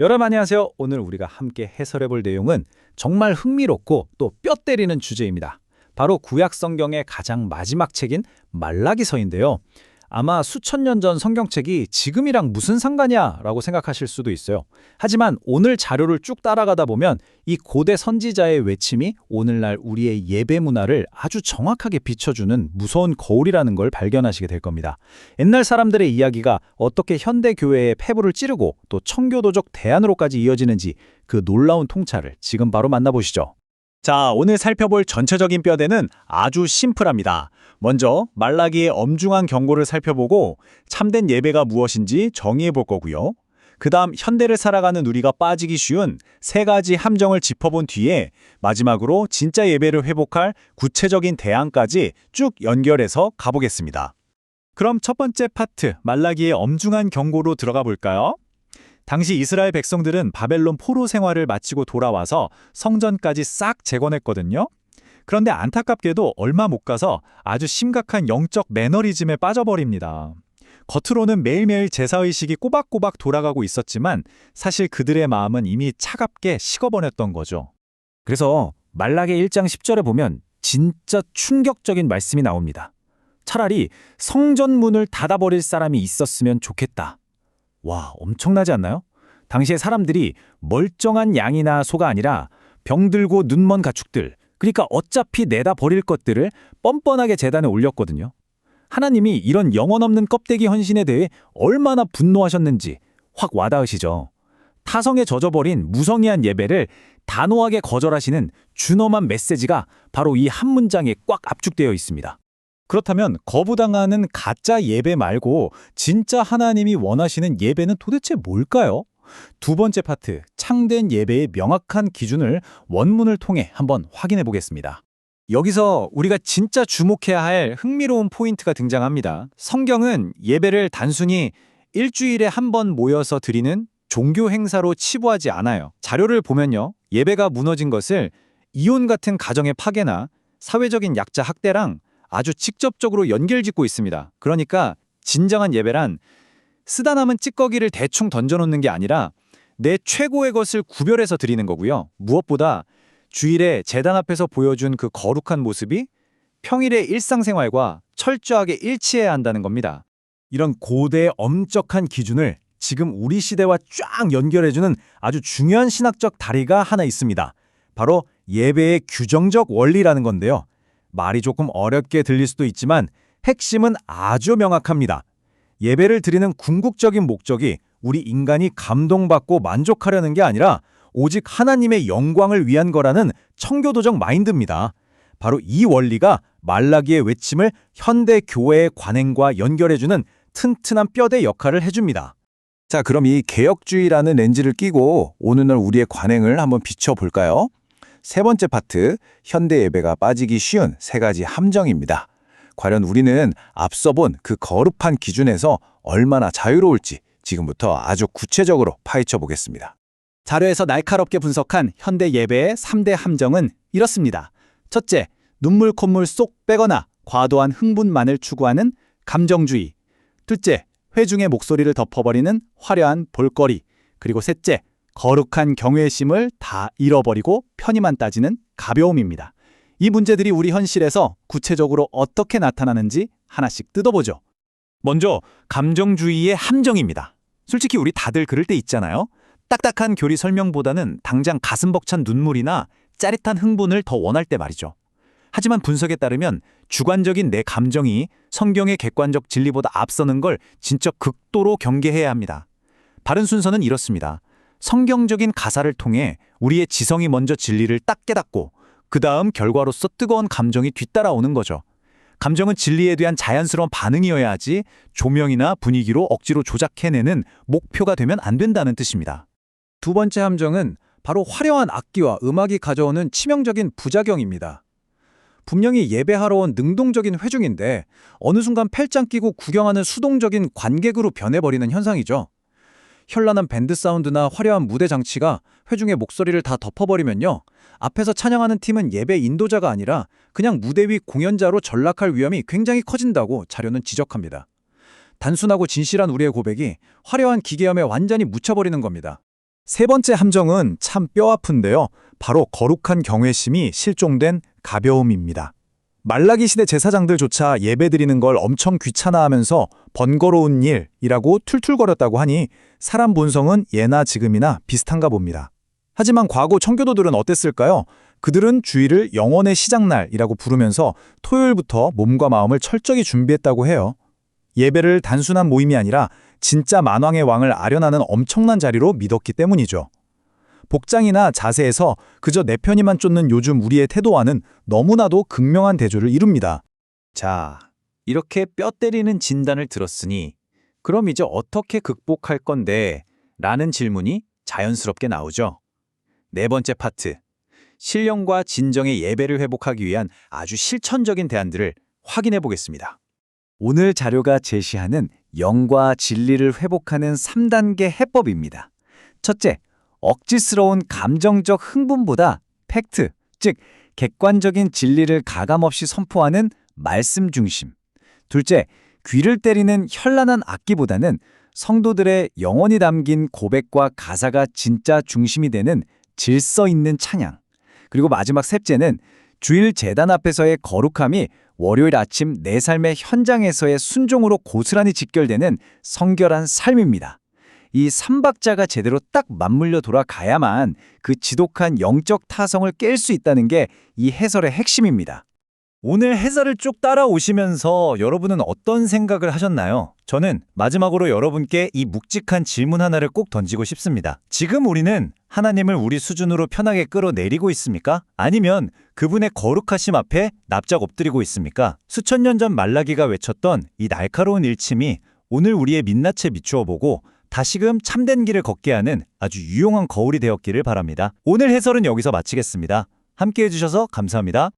여러분 안녕하세요. 오늘 우리가 함께 해설해 볼 내용은 정말 흥미롭고 또 뼈 때리는 주제입니다. 바로 구약 성경의 가장 마지막 책인 말라기서인데요. 아마 수천 년 전 성경책이 지금이랑 무슨 상관이야라고 생각하실 수도 있어요. 하지만 오늘 자료를 쭉 따라가다 보면 이 고대 선지자의 외침이 오늘날 우리의 예배 문화를 아주 정확하게 비춰주는 무서운 거울이라는 걸 발견하시게 될 겁니다. 옛날 사람들의 이야기가 어떻게 현대 교회의 폐부를 찌르고 또 청교도적 대안으로까지 이어지는지 그 놀라운 통찰을 지금 바로 만나보시죠. 자, 오늘 살펴볼 전체적인 뼈대는 아주 심플합니다. 먼저 말라기의 엄중한 경고를 살펴보고 참된 예배가 무엇인지 정의해 볼 거고요. 그 다음 현대를 살아가는 우리가 빠지기 쉬운 세 가지 함정을 짚어본 뒤에 마지막으로 진짜 예배를 회복할 구체적인 대안까지 쭉 연결해서 가보겠습니다. 그럼 첫 번째 파트, 말라기의 엄중한 경고로 들어가 볼까요? 당시 이스라엘 백성들은 바벨론 포로 생활을 마치고 돌아와서 성전까지 싹 재건했거든요. 그런데 안타깝게도 얼마 못 가서 아주 심각한 영적 매너리즘에 빠져버립니다. 겉으로는 매일매일 제사의식이 꼬박꼬박 돌아가고 있었지만 사실 그들의 마음은 이미 차갑게 식어버렸던 거죠. 그래서 말라기 1장 10절에 보면 진짜 충격적인 말씀이 나옵니다. 차라리 성전 문을 닫아버릴 사람이 있었으면 좋겠다. 와, 엄청나지 않나요? 당시에 사람들이 멀쩡한 양이나 소가 아니라 병들고 눈먼 가축들, 그러니까 어차피 내다 버릴 것들을 뻔뻔하게 제단에 올렸거든요. 하나님이 이런 영혼 없는 껍데기 헌신에 대해 얼마나 분노하셨는지 확 와닿으시죠. 타성에 젖어버린 무성의한 예배를 단호하게 거절하시는 준엄한 메시지가 바로 이 한 문장에 꽉 압축되어 있습니다. 그렇다면 거부당하는 가짜 예배 말고 진짜 하나님이 원하시는 예배는 도대체 뭘까요? 두 번째 파트, 창된 예배의 명확한 기준을 원문을 통해 한번 확인해 보겠습니다. 여기서 우리가 진짜 주목해야 할 흥미로운 포인트가 등장합니다. 성경은 예배를 단순히 일주일에 한 번 모여서 드리는 종교 행사로 치부하지 않아요. 자료를 보면요, 예배가 무너진 것을 이혼 같은 가정의 파괴나 사회적인 약자 학대랑 아주 직접적으로 연결짓고 있습니다. 그러니까 진정한 예배란 쓰다 남은 찌꺼기를 대충 던져놓는 게 아니라 내 최고의 것을 구별해서 드리는 거고요. 무엇보다 주일에 제단 앞에서 보여준 그 거룩한 모습이 평일의 일상생활과 철저하게 일치해야 한다는 겁니다. 이런 고대의 엄격한 기준을 지금 우리 시대와 쫙 연결해주는 아주 중요한 신학적 다리가 하나 있습니다. 바로 예배의 규정적 원리라는 건데요. 말이 조금 어렵게 들릴 수도 있지만 핵심은 아주 명확합니다. 예배를 드리는 궁극적인 목적이 우리 인간이 감동받고 만족하려는 게 아니라 오직 하나님의 영광을 위한 거라는 청교도적 마인드입니다. 바로 이 원리가 말라기의 외침을 현대 교회의 관행과 연결해주는 튼튼한 뼈대 역할을 해줍니다. 자, 그럼 이 개혁주의라는 렌즈를 끼고 오늘날 우리의 관행을 한번 비춰볼까요? 세 번째 파트, 현대 예배가 빠지기 쉬운 세 가지 함정입니다. 과연 우리는 앞서 본 그 거룩한 기준에서 얼마나 자유로울지 지금부터 아주 구체적으로 파헤쳐 보겠습니다. 자료에서 날카롭게 분석한 현대 예배의 3대 함정은 이렇습니다. 첫째, 눈물 콧물 쏙 빼거나 과도한 흥분만을 추구하는 감정주의. 둘째, 회중의 목소리를 덮어버리는 화려한 볼거리. 그리고 셋째, 거룩한 경외심을 다 잃어버리고 편의만 따지는 가벼움입니다. 이 문제들이 우리 현실에서 구체적으로 어떻게 나타나는지 하나씩 뜯어보죠. 먼저 감정주의의 함정입니다. 솔직히 우리 다들 그럴 때 있잖아요. 딱딱한 교리 설명보다는 당장 가슴 벅찬 눈물이나 짜릿한 흥분을 더 원할 때 말이죠. 하지만 분석에 따르면 주관적인 내 감정이 성경의 객관적 진리보다 앞서는 걸 진짜 극도로 경계해야 합니다. 바른 순서는 이렇습니다. 성경적인 가사를 통해 우리의 지성이 먼저 진리를 딱 깨닫고 그 다음 결과로서 뜨거운 감정이 뒤따라오는 거죠. 감정은 진리에 대한 자연스러운 반응이어야 하지 조명이나 분위기로 억지로 조작해내는 목표가 되면 안 된다는 뜻입니다. 두 번째 함정은 바로 화려한 악기와 음악이 가져오는 치명적인 부작용입니다. 분명히 예배하러 온 능동적인 회중인데 어느 순간 팔짱 끼고 구경하는 수동적인 관객으로 변해버리는 현상이죠. 현란한 밴드 사운드나 화려한 무대 장치가 회중의 목소리를 다 덮어버리면요, 앞에서 찬양하는 팀은 예배 인도자가 아니라 그냥 무대 위 공연자로 전락할 위험이 굉장히 커진다고 자료는 지적합니다. 단순하고 진실한 우리의 고백이 화려한 기계음에 완전히 묻혀버리는 겁니다. 세 번째 함정은 참 뼈아픈데요. 바로 거룩한 경외심이 실종된 가벼움입니다. 말라기 시대 제사장들조차 예배드리는 걸 엄청 귀찮아하면서 번거로운 일이라고 툴툴거렸다고 하니 사람 본성은 예나 지금이나 비슷한가 봅니다. 하지만 과거 청교도들은 어땠을까요? 그들은 주일을 영혼의 시작날이라고 부르면서 토요일부터 몸과 마음을 철저히 준비했다고 해요. 예배를 단순한 모임이 아니라 진짜 만왕의 왕을 아련하는 엄청난 자리로 믿었기 때문이죠. 복장이나 자세에서 그저 내 편이만 쫓는 요즘 우리의 태도와는 너무나도 극명한 대조를 이룹니다. 자, 이렇게 뼈 때리는 진단을 들었으니 그럼 이제 어떻게 극복할 건데? 라는 질문이 자연스럽게 나오죠. 네 번째 파트, 신령과 진정의 예배를 회복하기 위한 아주 실천적인 대안들을 확인해 보겠습니다. 오늘 자료가 제시하는 영과 진리를 회복하는 3단계 해법입니다. 첫째, 억지스러운 감정적 흥분보다 팩트, 즉 객관적인 진리를 가감없이 선포하는 말씀 중심. 둘째, 귀를 때리는 현란한 악기보다는 성도들의 영혼이 담긴 고백과 가사가 진짜 중심이 되는 질서 있는 찬양. 그리고 마지막 셋째는 주일 제단 앞에서의 거룩함이 월요일 아침 내 삶의 현장에서의 순종으로 고스란히 직결되는 성결한 삶입니다. 이 삼박자가 제대로 딱 맞물려 돌아가야만 그 지독한 영적 타성을 깰 수 있다는 게 이 해설의 핵심입니다. 오늘 해설을 쭉 따라오시면서 여러분은 어떤 생각을 하셨나요? 저는 마지막으로 여러분께 이 묵직한 질문 하나를 꼭 던지고 싶습니다. 지금 우리는 하나님을 우리 수준으로 편하게 끌어내리고 있습니까? 아니면 그분의 거룩하심 앞에 납작 엎드리고 있습니까? 수천 년 전 말라기가 외쳤던 이 날카로운 일침이 오늘 우리의 민낯에 비추어 보고 다시금 참된 길을 걷게 하는 아주 유용한 거울이 되었기를 바랍니다. 오늘 해설은 여기서 마치겠습니다. 함께해 주셔서 감사합니다.